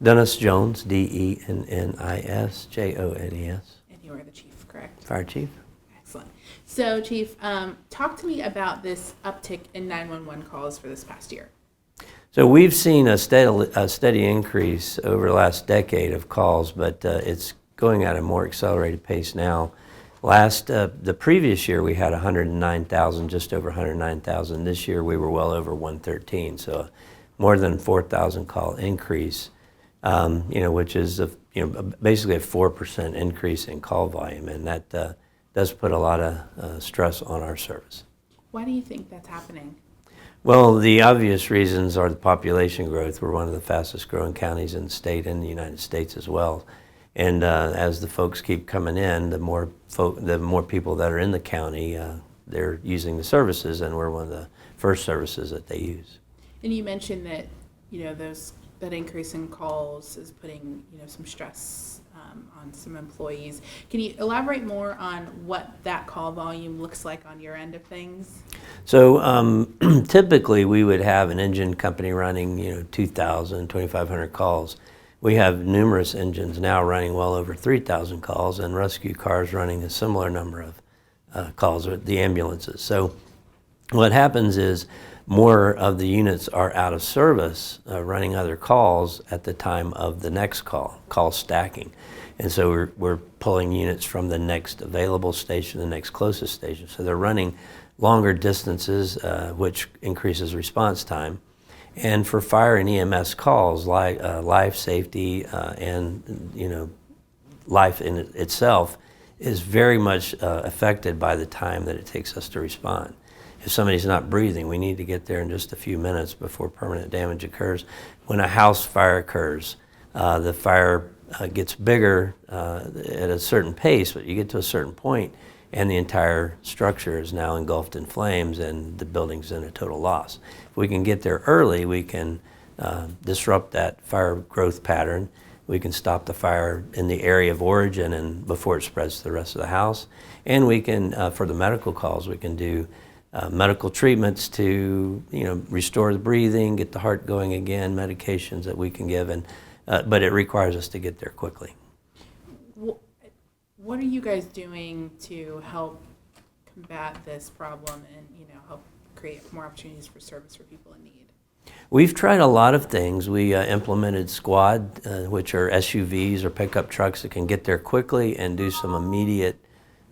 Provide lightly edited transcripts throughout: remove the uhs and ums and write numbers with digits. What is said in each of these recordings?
Dennis Jones, Dennis Jones. And you are the chief, correct? Fire chief. Excellent. So, Chief, talk to me about this uptick in 911 calls for this past year. So we've seen a steady increase over the last decade of calls, but it's going at a more accelerated pace now. The previous year we had 109,000, just over 109,000. This year we were well over 113, so more than 4,000 call increase, which is basically a 4% increase in call volume, and that does put a lot of stress on our service. Why do you think that's happening? Well, the obvious reasons are the population growth. We're one of the fastest growing counties in the state and the United States as well. And as the folks keep coming in, the more people that are in the county, they're using the services, and we're one of the first services that they use. And you mentioned that that increase in calls is putting some stress on some employees. Can you elaborate more on what that call volume looks like on your end of things? So typically we would have an engine company running 2,000, 2,500 calls. We have numerous engines now running well over 3,000 calls, and rescue cars running a similar number of calls with the ambulances. So what happens is more of the units are out of service running other calls at the time of the next call stacking. And so we're pulling units from the next available station, the next closest station. So they're running longer distances, which increases response time. And for fire and EMS calls, like life safety and life in itself is very much affected by the time that it takes us to respond. If somebody's not breathing, we need to get there in just a few minutes before permanent damage occurs. When a house fire occurs, the fire gets bigger at a certain pace, but you get to a certain point and the entire structure is now engulfed in flames and the building's in a total loss. If we can get there early, we can disrupt that fire growth pattern. We can stop the fire in the area of origin and before it spreads to the rest of the house. And we can, for the medical calls, we can do medical treatments to restore the breathing, get the heart going again, medications that we can give, but it requires us to get there quickly. What are you guys doing to help combat this problem and help create more opportunities for service for people in need? We've tried a lot of things. We implemented squad, which are SUVs or pickup trucks that can get there quickly and do some immediate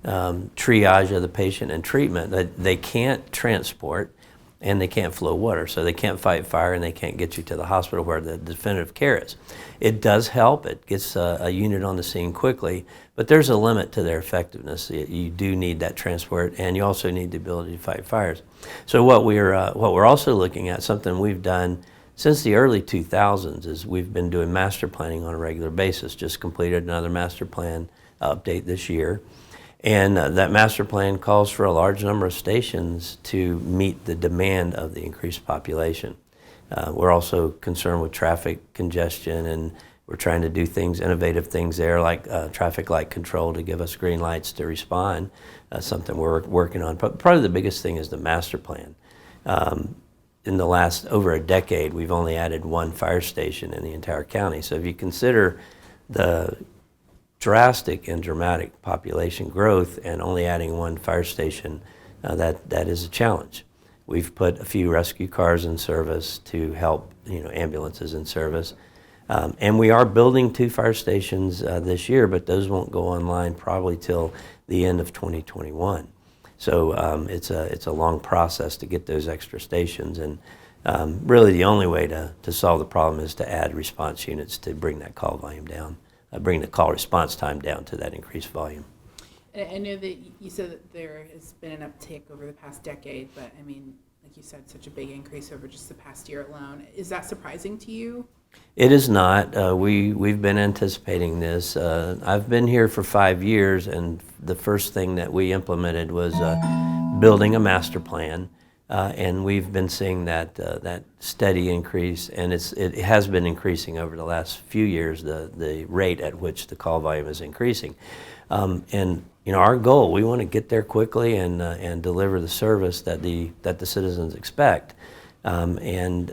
triage of the patient and treatment. They can't transport and they can't flow water, so they can't fight fire and they can't get you to the hospital where the definitive care is. It does help. It gets a unit on the scene quickly, but there's a limit to their effectiveness. You do need that transport, and you also need the ability to fight fires. So what we're also looking at, something we've done since the early 2000s, is we've been doing master planning on a regular basis. Just completed another master plan update this year. And that master plan calls for a large number of stations to meet the demand of the increased population. We're also concerned with traffic congestion, and we're trying to do innovative things there, like traffic light control to give us green lights to respond, something we're working on. Probably the biggest thing is the master plan. In the last over a decade, we've only added one fire station in the entire county. So if you consider the drastic and dramatic population growth and only adding one fire station, that is a challenge. We've put a few rescue cars in service to help ambulances in service. And we are building 2 fire stations this year, but those won't go online probably till the end of 2021. So it's a long process to get those extra stations, and really the only way to solve the problem is to add response units to bring that call volume down. Bring the call response time down to that increased volume. I know that you said that there has been an uptick over the past decade, but I mean, like you said, such a big increase over just the past year alone. Is that surprising to you? It is not. We've been anticipating this. I've been here for 5 years, and the first thing that we implemented was building a master plan. And we've been seeing that steady increase, and it has been increasing over the last few years, the rate at which the call volume is increasing. And our goal, we want to get there quickly and deliver the service that the citizens expect. And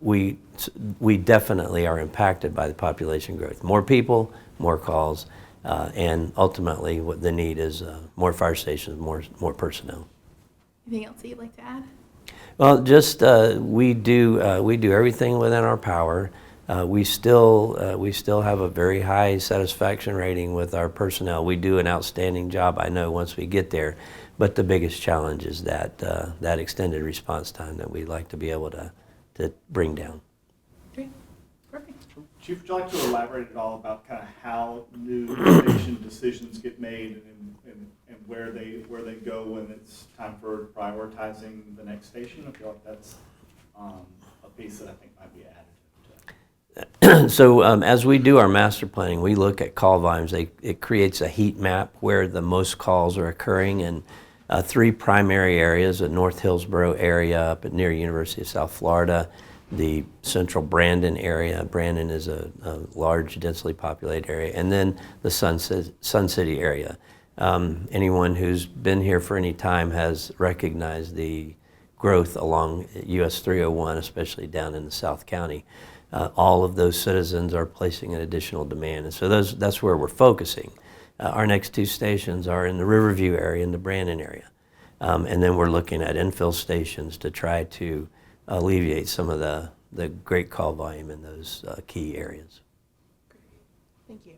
we definitely are impacted by the population growth. More people, more calls, and ultimately what the need is more fire stations, more personnel. Anything else that you'd like to add? Well, just we do everything within our power. We still have a very high satisfaction rating with our personnel. We do an outstanding job, I know, once we get there. But the biggest challenge is that extended response time that we'd like to be able to bring down. Great. Perfect. Chief, would you like to elaborate at all about kind of how new station decisions get made and where they go when it's time for prioritizing the next station? I feel like that's a piece that I think might be added to. So as we do our master planning, we look at call volumes. It creates a heat map where the most calls are occurring in 3 primary areas: the North Hillsborough area up at near University of South Florida, the central Brandon area. Brandon is a large, densely populated area, and then the Sun City area. Anyone who's been here for any time has recognized the growth along US 301, especially down in the South County. All of those citizens are placing an additional demand, and so that's where we're focusing. Our next 2 stations are in the Riverview area and the Brandon area. And then we're looking at infill stations to try to alleviate some of the great call volume in those key areas. Thank you.